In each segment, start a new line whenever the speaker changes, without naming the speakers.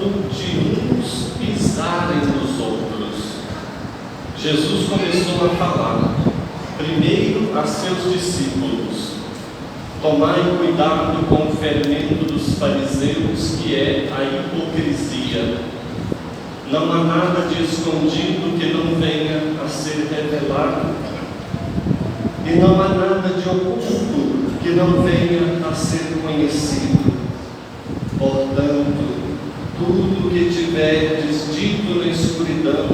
ponto de uns pisarem nos outros. Jesus começou a falar, primeiro a seus discípulos: tomai cuidado com o fermento dos fariseus, que é a hipocrisia. Não há nada de escondido que não venha a ser revelado, e não há nada de oculto que não venha a ser conhecido. Portanto, tudo que tiverdes dito na escuridão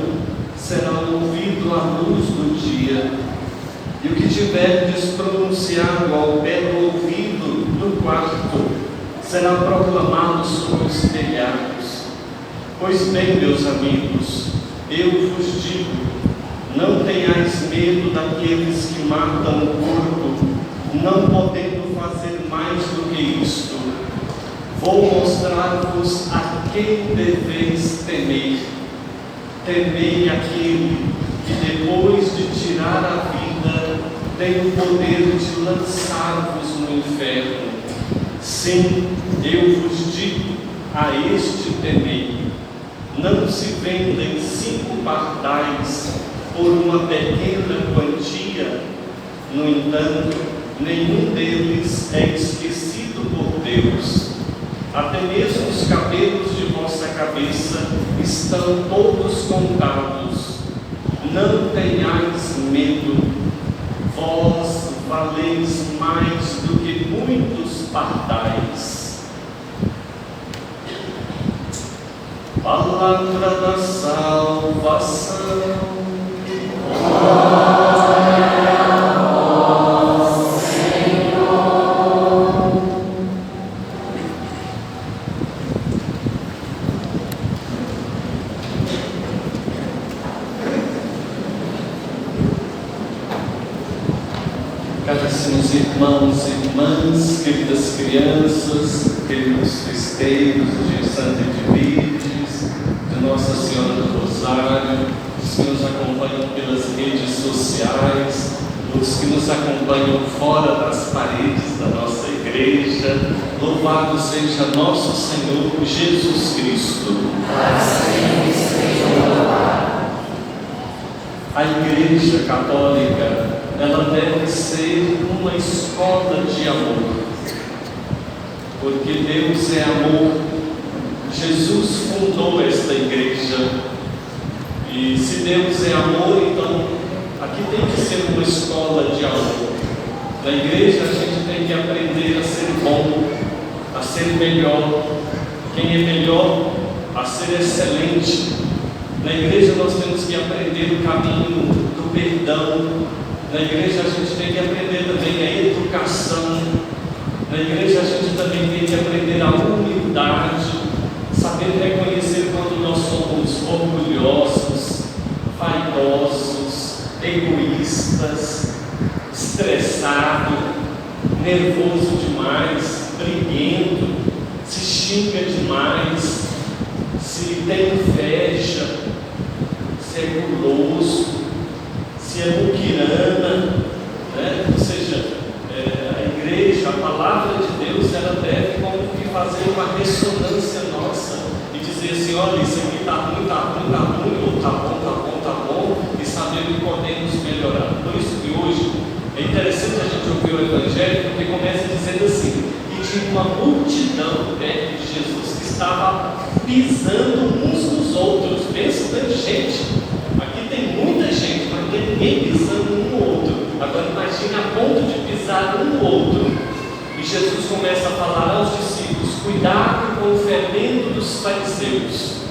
será ouvido à luz do dia, e o que tiverdes pronunciado ao pé do ouvido no quarto será proclamado sobre os telhados. Pois bem, meus amigos, eu vos digo, não tenhais medo daqueles que matam o corpo, não podendo fazer mais do que isto. Vou mostrar-vos a quem deveis temer. Temei aquele que, depois de tirar a vida, tem o poder de lançar-vos no inferno. Sim, eu vos digo, a este temei. Não se vendem 5 pardais por uma pequena quantia. No entanto, nenhum deles é esquecido por Deus. Até mesmo os cabelos de vossa cabeça estão todos contados. Não tenhais medo, vós valeis mais do que muitos pardais. Palavra da salvação. Glória a vós, Senhor. Caríssimos irmãos e irmãs, queridas crianças, queridos festeiros de Santa Edviges, de Nossa Senhora do Rosário, os que nos acompanham pelas redes sociais, os que nos acompanham fora das paredes da nossa igreja, louvado seja nosso Senhor Jesus Cristo. A Igreja Católica, ela deve ser uma escola de amor, porque Deus é amor. Jesus fundou esta igreja, e se Deus é amor, então aqui tem que ser uma escola de amor. Na igreja a gente tem que aprender a ser bom, a ser melhor. Quem é melhor, a ser excelente. Na igreja nós temos que aprender o caminho do perdão. Na igreja a gente tem que aprender também a educação. Na igreja a gente também tem que aprender a humildade, saber reconhecer quando nós somos orgulhosos, vaidosos, egoístas, estressados, nervoso demais, briguento, se xinga demais, se tem inveja, se é guloso, se é muquirana, né? Ou seja, a igreja, a palavra de Deus, ela deve como que fazer uma ressonância nossa e dizer assim: olha, isso aqui está ruim, ou está bom, e saber o que podemos melhorar. Por isso que hoje é interessante a gente ouvir o Evangelho, porque começa dizendo assim: e tinha uma multidão perto de Jesus que estava pisando uns nos outros. Pensa tanta gente, aqui tem muita gente, mas não tem ninguém pisando um no outro. Agora imagine a ponto de pisar um no outro. E Jesus começa a falar aos discípulos: cuidado com o fermento dos fariseus.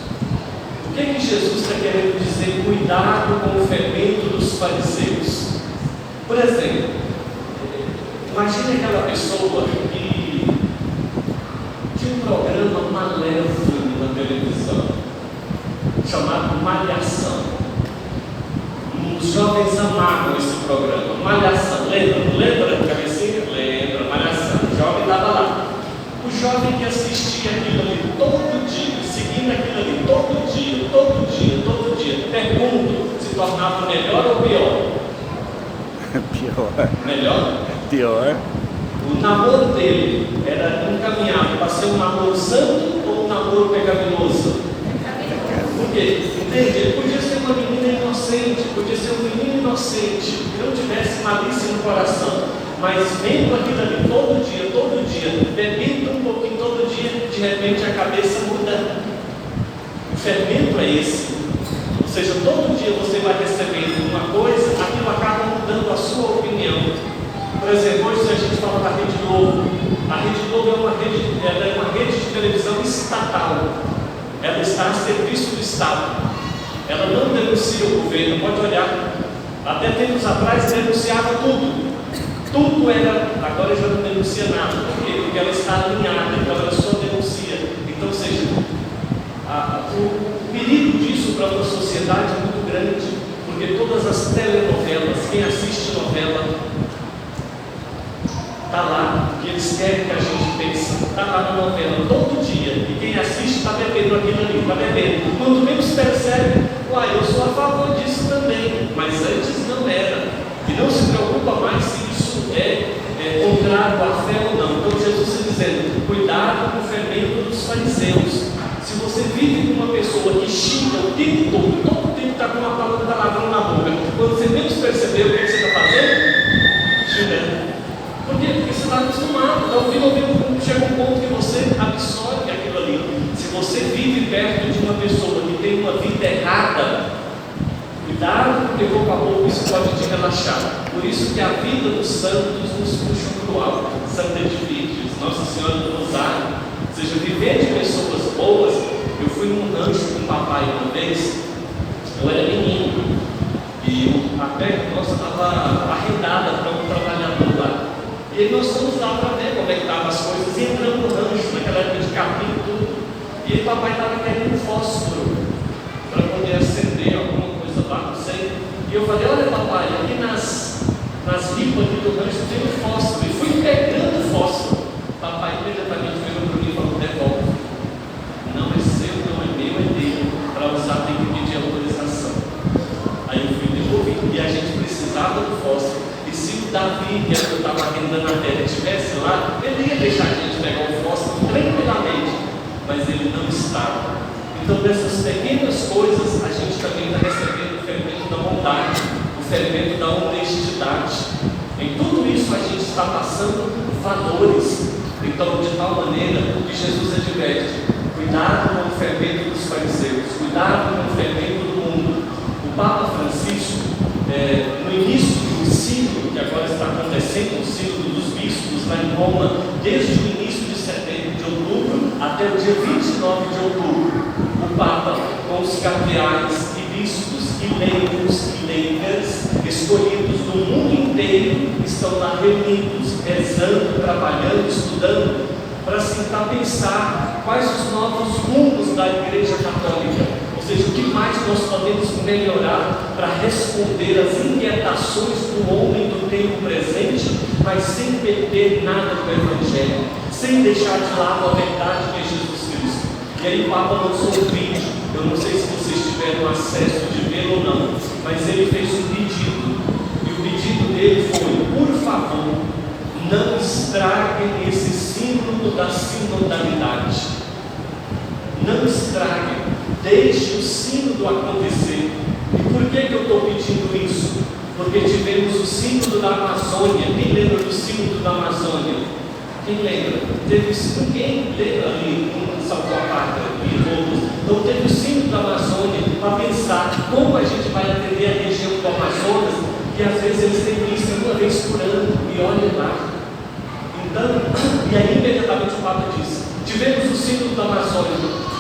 O que é que Jesus está querendo dizer? Cuidado com o fermento dos fariseus. Por exemplo, imagine aquela pessoa que tinha um programa malévolo na televisão chamado Malhação. Os jovens amavam esse programa, Malhação. Lembra da cabecinha? Lembra, Malhação. O jovem estava lá. O jovem que assistia aquilo ali todo dia, seguindo aquilo ali todo dia, pergunto, se tornava melhor ou pior?
Pior.
Melhor?
Pior.
O namoro dele era encaminhado para ser um namoro santo ou um namoro pecaminoso? quê? Entende? Ele podia ser uma menina inocente, podia ser um menino inocente, que não tivesse malícia no coração, mas vendo aquilo ali todo dia, bebendo um pouquinho todo dia, de repente a cabeça muda. O fermento é esse. Ou seja, todo dia você vai recebendo uma coisa, aquilo acaba mudando a sua opinião. Por exemplo, hoje a gente fala da Rede Globo. A Rede Globo é uma rede de televisão estatal. Ela está a serviço do Estado. Ela não denuncia o governo, pode olhar. Até tempos atrás denunciava tudo. Tudo era, agora já não denuncia nada. Por quê? Porque ela está alinhada, então ela só denuncia. Então, ou seja, o perigo disso para uma sociedade é muito grande, porque todas as telenovelas, quem assiste novela, está lá, o que eles querem que a gente pense, está lá na novela todo dia, e quem assiste está bebendo aquilo ali, está bebendo. Quando menos percebe, eu sou a favor disso também, mas antes não era, e não se preocupa mais se isso é contrário à fé ou não. Então Jesus está dizendo, cuidado com o fermento dos fariseus. Se você vive com uma pessoa que xinga o tempo todo tempo está com uma palavra palavrão na boca, quando você menos percebeu o que você está fazendo, xingando. Por quê? Porque você está acostumado, está ouvindo, chega um ponto que você absorve aquilo ali. Se você vive perto de uma pessoa que tem uma vida errada, cuidado, porque pouco a pouco isso pode te relaxar. Por isso que a vida dos santos nos puxa para o alto. Santa Edvígios, Nossa Senhora do Rosário. Ou seja, viver de pessoas boas. Eu fui num rancho com o papai uma vez, eu era menino, e a terra nossa estava arrendada para um trabalhador lá. E aí nós fomos lá para ver como é que estavam as coisas, e entramos no rancho, naquela época de capim e tudo. E aí o papai estava querendo um fósforo para poder acender alguma coisa lá, não sei. E eu falei, olha papai, aqui nas ripas aqui do rancho tem um fósforo. E fui pegando o fósforo. Papai imediatamente virou para mim e falou, devolve. Não é seu, não é meu, é dele. Para usar tem que pedir autorização. Aí eu fui devolvido. E a gente precisava do fósforo. E se o Davi, que era que eu estava arrendando a terra, estivesse lá, ele ia deixar a gente pegar o fósforo tranquilamente. Mas ele não estava. Então, dessas pequenas coisas, a gente também está recebendo o fermento da bondade, o fermento da honestidade. Em tudo isso, a gente está passando valores. Então, de tal maneira que Jesus adverte: cuidado com o fermento dos fariseus, cuidado com o fermento do mundo. O Papa Francisco, no início do sínodo, que agora está acontecendo, o sínodo dos bispos lá em Roma, desde o início de setembro, de outubro, até o dia 29 de outubro, o Papa, com os cardeais e bispos e leigos e leigas escolhidos do mundo inteiro, estão lá reunidos, rezando, trabalhando, estudando, para tentar pensar quais os novos rumos da Igreja Católica. Ou seja, o que mais nós podemos melhorar para responder às inquietações do homem do tempo presente, mas sem perder nada do Evangelho, sem deixar de lado a verdade que é Jesus Cristo. E aí o Papa lançou um vídeo, eu não sei se vocês tiveram acesso de ver ou não, mas ele fez um pedido, e o pedido dele foi: por favor, não estraguem esse símbolo da sinodalidade. Não estraguem, deixe o sínodo acontecer. E por que eu estou pedindo isso? Porque tivemos o sínodo da Amazônia. Quem lembra do sínodo da Amazônia? Quem lembra? Ninguém lembra ali em São Paulo e outros. Então teve o sínodo da Amazônia para pensar como a gente vai atender a região do Amazonas, que às vezes eles têm missa uma vez por ano, e olhem lá. Então, e aí imediatamente o Papa disse: tivemos o sínodo da Amazônia.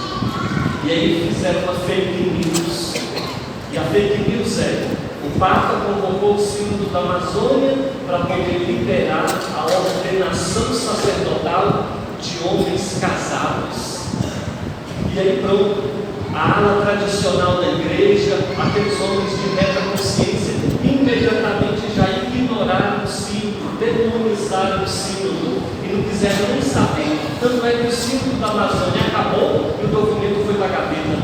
E aí fizeram uma fake news. E a fake news o Papa convocou o sínodo da Amazônia para poder liberar a ordenação sacerdotal de homens casados. E aí pronto, a ala tradicional da igreja, aqueles homens de reta consciência, imediatamente já ignoraram o sínodo, demonizaram o sínodo e não quiseram nem saber. Tanto é que o sínodo da Amazônia acabou e o documento foi para a gaveta.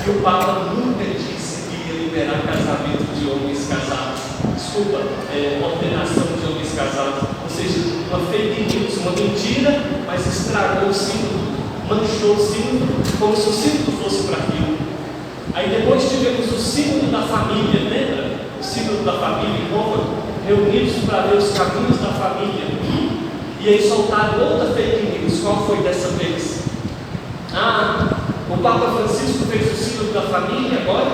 E o Papa nunca disse que ia liberar casamento de homens casados. Desculpa, ordenação de homens casados. Ou seja, uma fake news, uma mentira, mas estragou o sínodo, manchou o sínodo, como se o sínodo fosse para aquilo. Aí depois tivemos o sínodo da família, lembra? O sínodo da família em Roma, reunidos para ver os caminhos da família. E aí soltaram outra fake news. Qual foi dessa vez? O Papa Francisco fez o sínodo da família agora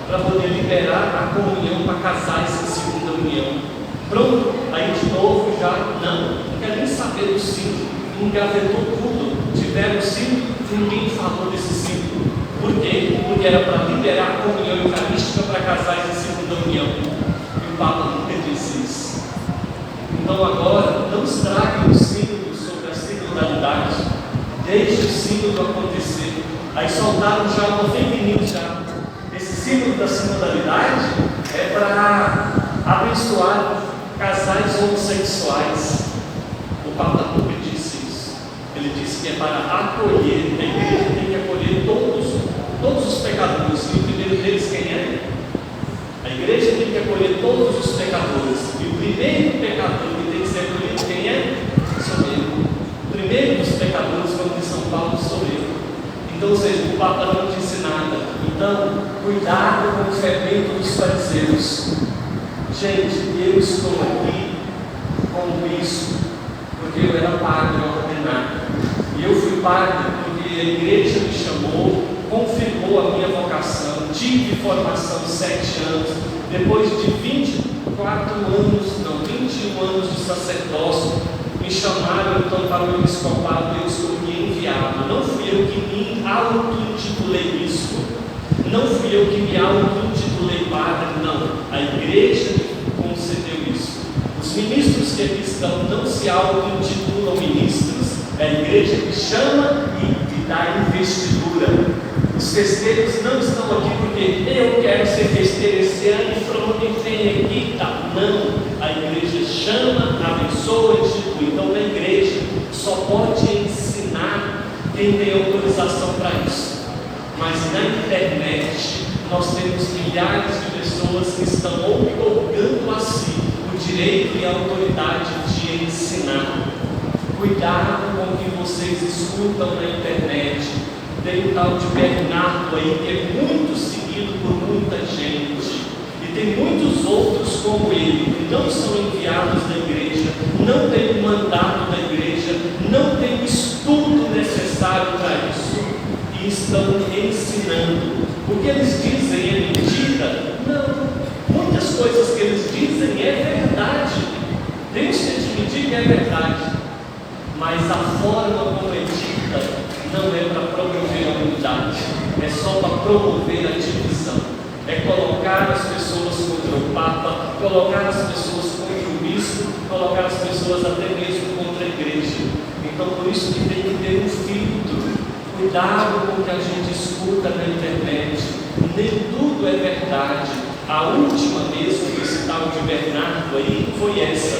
para poder liberar a comunhão para casais em segunda união. Pronto, aí de novo já não quer nem saber do sínodo, engavetou tudo. Tiveram sínodo, ninguém falou desse sínodo. Por quê? Porque era para liberar a comunhão eucarística para casais em segunda união. E o Papa nunca disse isso. Então agora, não estraguem o sínodo sobre a sinodalidade. Desde o sínodo acontecer. Aí soltaram já uma fake news já. Esse sínodo da sinodalidade é para abençoar casais homossexuais. O Papa nunca disse isso. Ele disse que é para acolher. A igreja tem que acolher todos os pecadores. E o primeiro deles quem é? A igreja tem que acolher todos os pecadores. E o primeiro pecador que tem que ser acolhido quem é? Sou eu. O primeiro dos pecadores, como diz São Paulo, sou eu. Então, ou seja, o Papa não disse nada. Então, cuidado com o fermento dos fariseus. Gente, eu estou aqui com isso, porque eu era padre ordenado. E eu fui padre porque a igreja me chamou, confirmou a minha vocação, tive formação 7 anos. Depois de 21 anos de sacerdócio, me chamaram então para o episcopado e eu escolhi enviado. Não fui eu que me auto-intitulei bispo, não fui eu que me auto-intitulei padre, não. A igreja me concedeu isso. Os ministros que aqui estão não se auto-intitulam ministros, é a igreja que chama e dá investidura. Os festeiros não estão aqui porque eu quero ser festeiro esse ano e pronto, vem aqui, tá? Não, a igreja chama, abençoa, institui. Então na igreja só pode ensinar quem tem autorização para isso. Mas na internet nós temos milhares de pessoas que estão outorgando a si o direito e a autoridade de ensinar. Cuidado com o que vocês escutam na internet. Tem o tal de Bernardo aí, que é muito seguido por muita gente, e tem muitos outros como ele, que não são enviados da igreja, não tem o mandato da igreja, não tem o estudo necessário para isso, e estão ensinando. O que eles dizem é mentira? Não, muitas coisas que eles dizem é verdade, tem que admitir que é verdade, mas a forma como é dita não é para promover a unidade, é só para promover a divisão, é colocar as pessoas contra o Papa, colocar as pessoas contra o bispo, colocar as pessoas até mesmo contra a igreja. Então por isso que tem que ter um filtro, cuidado com o que a gente escuta na internet, nem tudo é verdade. A última mesmo desse tal de Bernardo aí foi essa.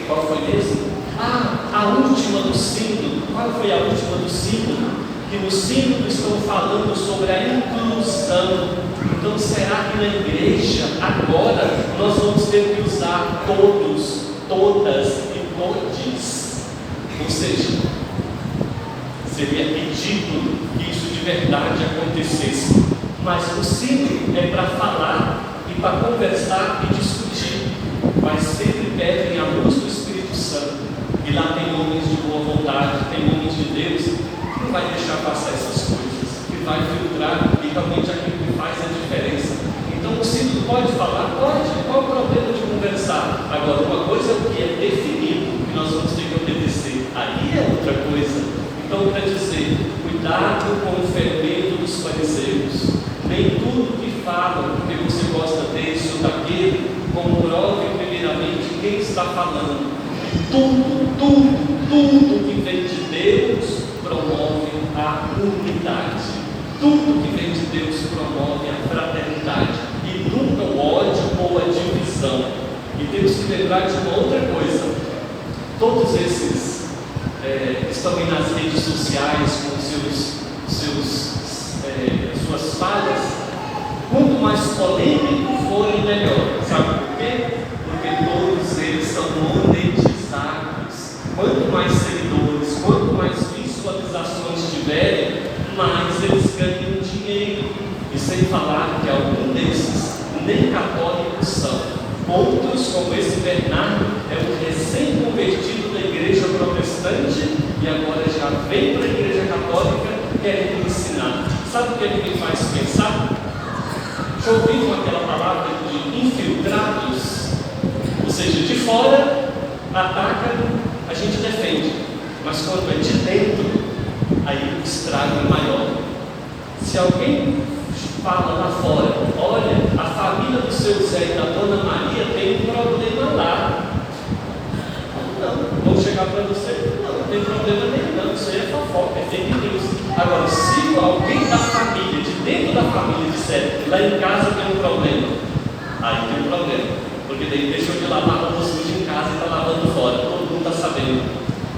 Qual foi mesmo? A última do sínodo. Qual foi a última do sínodo? Que no sínodo estão falando sobre a inclusão. Então será que na igreja agora nós vamos ter que usar todos, todas e todes? Ou seja, seria ridículo que isso de verdade acontecesse. Mas o sínodo é para falar e para conversar e discutir, mas sempre pedem a luz do Espírito Santo. E lá tem homens de boa vontade, tem homens de Deus, que não vai deixar passar essas coisas, que vai filtrar e realmente aquilo que faz a diferença. Então o sínodo pode falar? Pode, qual o problema de conversar? Agora, uma coisa é o que é definido, que nós vamos ter que obedecer, aí é outra coisa. Então, para dizer, cuidado com o fermento dos fariseus, nem tudo que falam, porque você gosta desse ou daquele, comprove primeiramente quem está falando. Tudo que vem de Deus promove a unidade. Tudo que vem de Deus promove a fraternidade. E nunca o ódio ou a divisão. E temos que lembrar de uma outra coisa. Todos esses que estão aí nas redes sociais com suas falhas, quanto mais polêmico forem, melhor. Sabe por quê? Porque todos eles são monetizados. Quanto mais seguidores, quanto mais visualizações tiverem, mais eles ganham dinheiro. falar que algum desses nem católicos são. Outros, como esse Bernardo, é um recém-convertido da igreja protestante e agora já vem para a igreja católica querendo ensinar. Sabe o que ele me faz pensar? Já ouviram aquela palavra de infiltrados? Ou seja, de fora ataca, a gente defende, mas quando é de dentro, aí o estrago é maior. Se alguém fala lá fora, olha, a família do seu Zé e da Dona Maria tem um problema lá. Não, vou chegar para você, não tem problema nenhum, não, isso aí é fofoca, é fake news. Agora, se alguém da família, de dentro da família, disser, lá em casa tem um problema, aí tem um problema, porque daí deixou de lavar roupa suja em casa e está lavando fora, todo mundo está sabendo.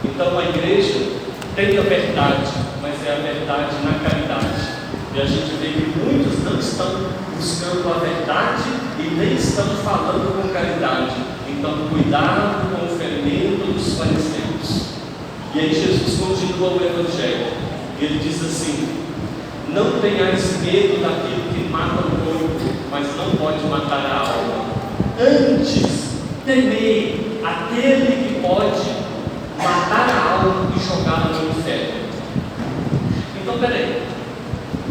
Então a igreja tem a verdade, mas é a verdade na caridade. E a gente vê que muitos não estão buscando a verdade e nem estão falando com caridade. Então, cuidado com o fermento dos fariseus. E aí Jesus continua o Evangelho. Ele diz assim: não tenhais medo daquilo que mata o corpo, mas não pode matar a alma. Antes, temei aquele que pode matar a alma e jogá-la no inferno. Então, peraí.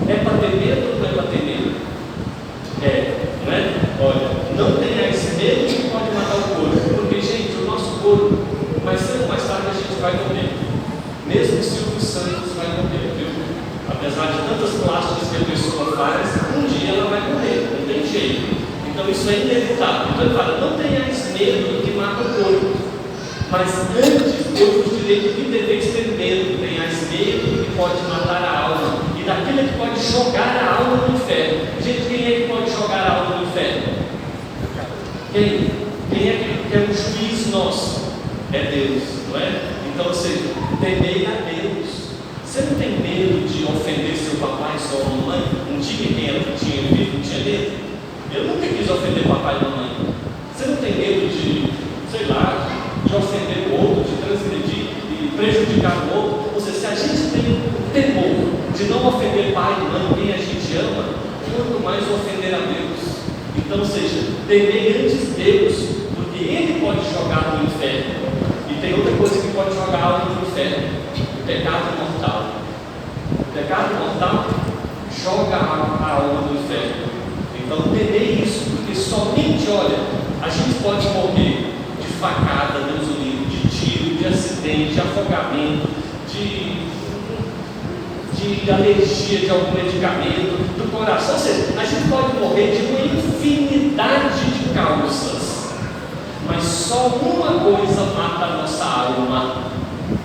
É para ter medo ou não é para ter medo? É, não é? Olha, não tenhais medo que pode matar o corpo, porque, gente, o nosso corpo, mais cedo ou mais tarde a gente vai morrer. Mesmo Silvio Santos vai morrer, viu? Apesar de tantas plásticas que a pessoa faz, um dia ela vai morrer, não tem jeito. Então isso é inevitável. Então ele fala, não tenhais medo do que mata o corpo, mas antes eu vos direi que deveis ter medo, tenhais medo do que pode matar a alma. E daquele que pode jogar a alma no inferno. Gente, quem é que pode jogar a alma no inferno? Quem é que é um juiz nosso? É Deus, não é? Então, ou seja, temei a Deus. Você não tem medo de ofender seu papai e sua mamãe? Um dia quem era que tinha vivo não tinha medo? Eu nunca quis ofender papai e mamãe. Você não tem medo de, sei lá, de ofender o outro, de transgredir e prejudicar o outro? Ou seja, se a gente tem o temor de não ofender pai e mãe, quem a gente ama, quanto mais ofender a Deus. Então, ou seja, temer antes Deus, porque Ele pode jogar no inferno. E tem outra coisa que pode jogar a alma no inferno: o pecado mortal. O pecado mortal joga a alma no inferno. Então, temer isso, porque somente, olha, a gente pode morrer de facada, Deus o livre, de tiro, de acidente, de afogamento, de alergia de algum medicamento, do coração. Ou seja, a gente pode morrer de uma infinidade de causas, mas só uma coisa mata a nossa alma,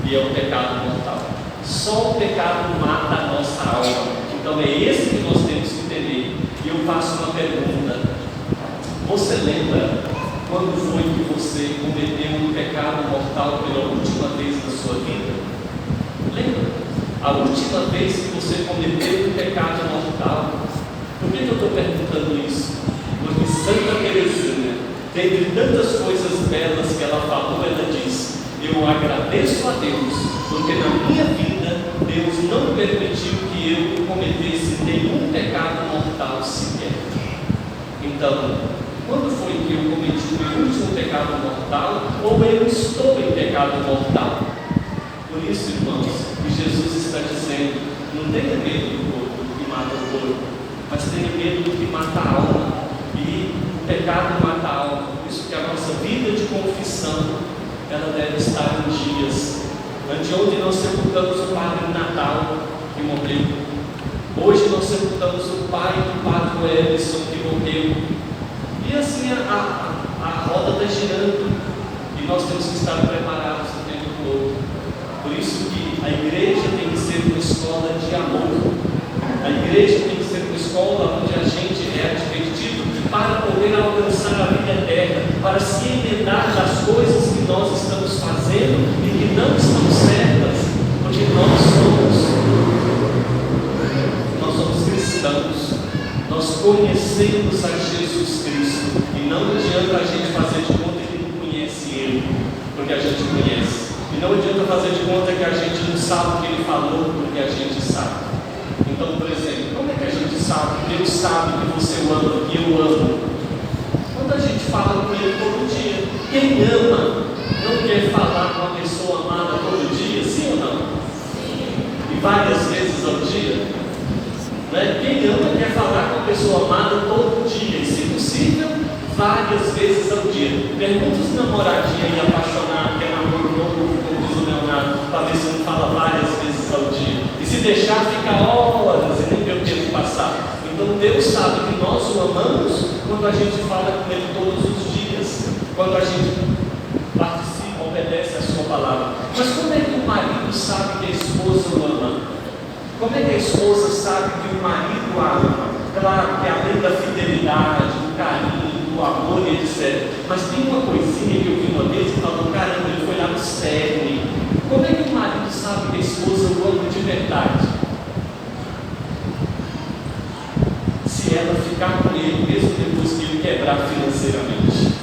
e é o pecado mortal. Só o pecado mata a nossa alma. Então é esse que nós temos que entender. E eu faço uma pergunta: você lembra quando foi que você cometeu um pecado mortal pela última vez na sua vida? Lembra? A última vez que você cometeu um pecado mortal. Por que eu estou perguntando isso? Porque Santa Teresinha, dentre tantas coisas belas que ela falou, ela diz: eu agradeço a Deus, porque na minha vida Deus não permitiu que eu cometesse nenhum pecado mortal sequer. Então, quando foi que eu cometi o meu último pecado mortal, ou eu estou em pecado mortal? Por isso, irmãos, que Jesus está dizendo: não tenha medo do corpo, do que mata o corpo, mas tenha medo do que mata a alma. E o pecado mata a alma. Por isso que a nossa vida de confissão, ela deve estar em dias. Anteontem nós sepultamos o Padre Natal, que morreu. Hoje nós sepultamos o pai do Padre Edson, que morreu. E assim a roda está girando, e nós temos que estar preparados o tempo todo. Por isso que a igreja tem que ser uma escola de amor. A igreja tem que ser uma escola onde a gente é advertido para poder alcançar a vida eterna, para se emendar das coisas que nós estamos fazendo e que não estão certas, porque nós somos cristãos, nós conhecemos a Jesus Cristo, e não adianta a gente fazer de conta que não conhece Ele, porque a gente conhece. E não adianta fazer de conta que a gente não sabe o que Ele falou, porque a gente sabe. Então, por exemplo, como é que a gente sabe Deus sabe que você o ama, que eu amo. Quando a gente fala com Ele todo dia, quem ama não quer falar com a pessoa amada todo dia, sim ou não? E várias vezes ao dia. Né? Quem ama quer falar com a pessoa amada todo dia, e se possível, várias vezes ao dia. Pergunta os namoradinhos aí apaixonados, que é namoro novo, como diz o Leonardo, para ver se não fala várias vezes ao dia. E se deixar, fica horas e nem vê o tempo passar. Então Deus sabe que nós o amamos quando a gente fala com Ele todos os dias, quando a gente participa, obedece a sua palavra. Mas como é que o marido sabe que a esposa o ama? Como é que a esposa sabe que o marido a ama? Claro que além da fidelidade, do carinho, do amor e etc. Mas tem uma coisinha que eu vi uma vez e falou, caramba, ele foi lá no cerne. Como é que o marido sabe que a esposa o ama de verdade? Se ela ficar com ele, mesmo depois que ele quebrar financeiramente.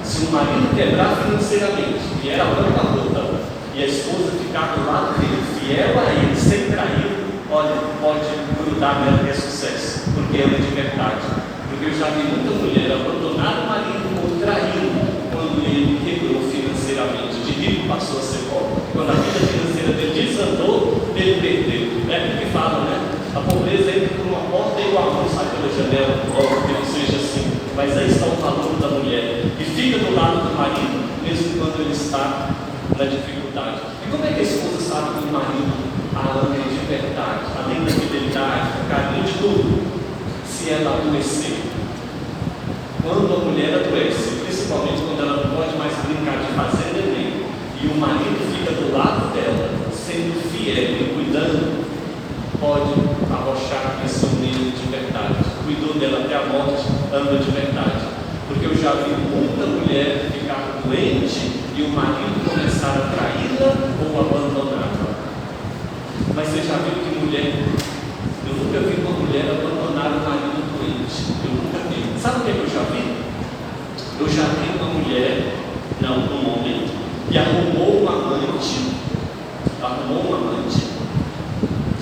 Se o marido quebrar financeiramente, e era a bancarrota, e a esposa ficar do lado dele, fiel a ele, sem trair, olha, pode grudar nela que é sucesso, porque ela é de verdade. Porque eu já vi muita mulher abandonar o marido ou trair quando ele quebrou financeiramente, de rico passou a ser pobre. Quando a vida financeira dele desandou, ele perdeu. É porque falam, né? A pobreza entra por uma porta e o amor sai pela janela. Óbvio que não seja assim, mas aí está o valor da mulher. E fica do lado do marido, mesmo quando ele está na dificuldade. E como é que a esposa sabe que o marido a ama de verdade, além da fidelidade, do carinho, de tudo? Se ela adoecer. Quando a mulher adoece, principalmente quando ela não pode mais brincar de fazer neném, e o marido fica do lado dela, sendo fiel e cuidando, pode arrochar esse menino de verdade. Cuidou dela até a morte, ama de verdade. Porque eu já vi muita mulher ficar doente e o marido começar a traí-la ou abandoná-la. Mas você já viu que mulher? Eu nunca vi uma mulher abandonar o marido doente. Eu nunca vi. Sabe o que eu já vi? Eu já vi uma mulher, não, um homem, que arrumou um amante,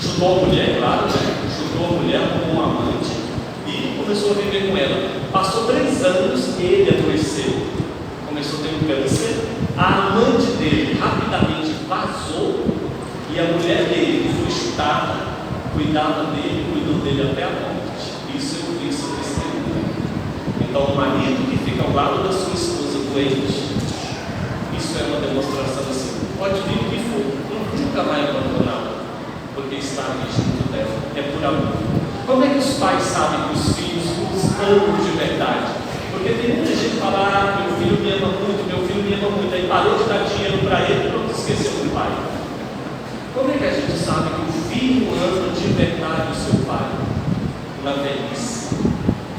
chutou a mulher, claro, né? Chutou a mulher, arrumou um amante e começou a viver com ela. Passou 3 anos, ele adoeceu, começou a ter um câncer. A amante dele rapidamente vazou e a mulher dele foi chutada, cuidava dele, cuidou dele até a morte. Isso eu vi, isso testemunho. Então, o marido que fica ao lado da sua esposa doente, isso é uma demonstração assim. Pode vir o que for, nunca vai abandoná-la, porque está ali junto dela, é por amor. Como é que os pais sabem que os filhos os amam de verdade? Porque tem muita gente que fala, meu filho me ama muito, aí parou de dar dinheiro para ele e pronto, esqueceu do pai. Como é que a gente sabe que o filho ama de verdade o seu pai? Na velhice.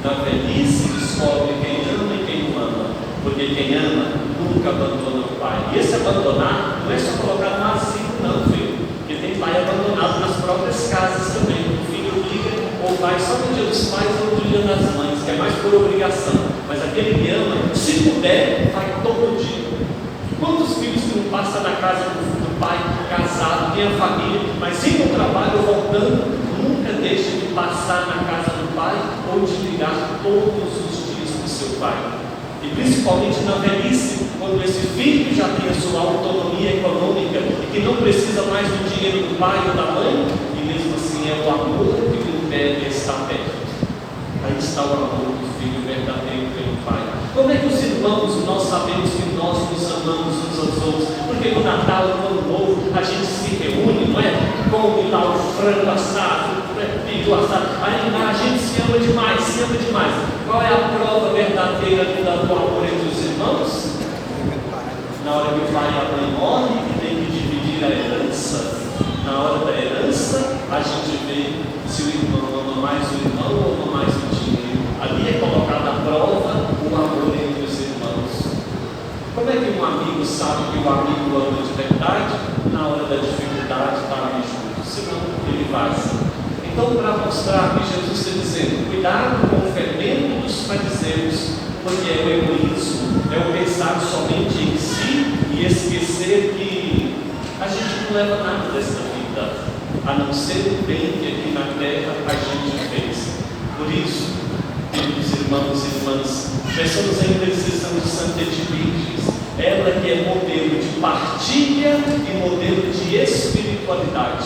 Na velhice descobre quem ama e quem não ama. Porque quem ama nunca abandona o pai. E esse abandonar não é só colocar no asilo, não, filho. Porque tem pai abandonado nas próprias casas também. O filho liga ou vai só no dia dos pais ou no dia das mães, que é mais por obrigação. Mas aquele que ama, se puder, vai todo dia. Quantos filhos que não passam na casa do pai, casado, tem a família, mas indo ao trabalho, voltando, nunca deixa de passar na casa do pai ou de ligar todos os dias para o seu pai. E principalmente na velhice, quando esse filho já tem a sua autonomia econômica e que não precisa mais do dinheiro do pai ou da mãe, e mesmo assim é o amor que o impede a estar perto. Aí está o amor do filho verdadeiro pelo pai. Como é que os irmãos, nós sabemos que nós nos amamos uns aos outros? Porque no Natal, no Ano Novo, a gente se reúne, não é? Come lá o frango assado, o peru assado. Aí a gente se ama demais, se ama demais. Qual é a prova verdadeira do amor entre os irmãos? Na hora que o pai e a mãe morrem e tem que dividir a herança, na hora da herança, a gente vê se o irmão ama mais o irmão ou ama mais o dinheiro. Ali é colocada a prova o amor entre os irmãos. Como é que um amigo sabe que o amigo ama de verdade? Na hora da dificuldade está ali junto, senão ele vaza. Então, para mostrar que Jesus está dizendo, cuidado com o fermento dos fariseus, porque é o egoísmo, é o pensar somente em si e esquecer que a gente não leva nada dessa vida, a não ser o bem que aqui na terra a gente fez. irmãos e irmãs, pensamos em intercessão de Santa Edviges, ela que é modelo de partilha e modelo de espiritualidade,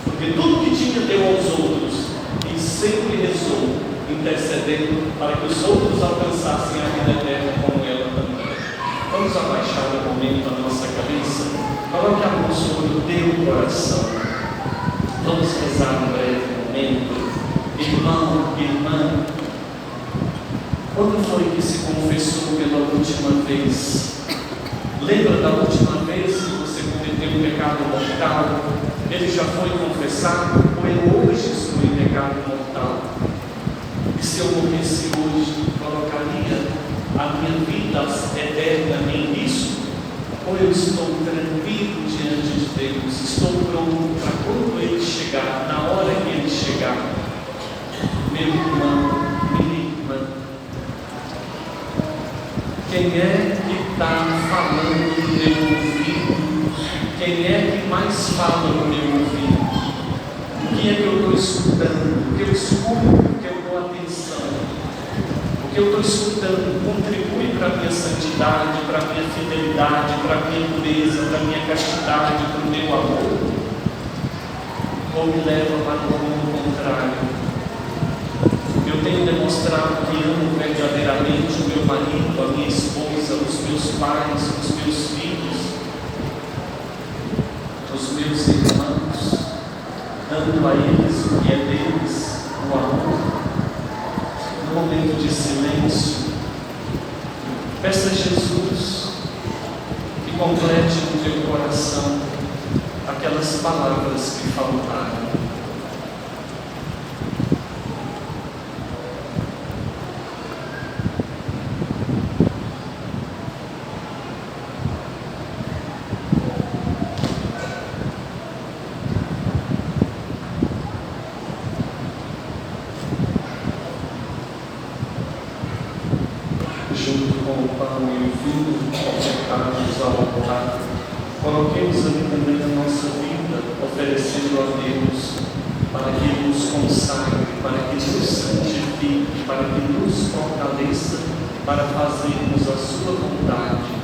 porque tudo que tinha deu aos outros e sempre rezou, intercedendo para que os outros alcançassem a vida eterna como ela também. Vamos abaixar um momento a nossa cabeça, coloque a mão sobre o teu coração, vamos rezar um breve momento. Irmão, irmã, quando foi que se confessou pela última vez? Lembra da última vez que você cometeu um pecado mortal? Ele já foi confessado ou eu hoje estou em pecado mortal? E se eu morresse hoje, colocaria a minha vida eterna em risco? Ou eu estou tranquilo diante de Deus? Estou pronto para quando Ele chegar, na hora que Ele chegar? Meu irmão, minha irmã, quem é que está falando no meu ouvido? Quem é que mais fala no meu ouvido? O que é que eu estou escutando? O que eu escuto? O que eu dou atenção? O que eu estou escutando contribui para a minha santidade, para a minha fidelidade, para a minha pureza, para a minha castidade, para o meu amor? Ou me leva para o mundo contrário? Eu tenho demonstrado que amo verdadeiramente o meu marido, a minha esposa, os meus pais, os meus filhos, os meus irmãos, dando a eles o que é deles, o amor. No momento de silêncio, peça a Jesus que complete no teu coração aquelas palavras que faltaram. Junto com o pão e o vinho ofertados ao altar, coloquemos ali também a nossa vida, oferecendo a Deus, para que Ele nos consagre, para que nos santifique, para que nos fortaleça, para fazermos a sua vontade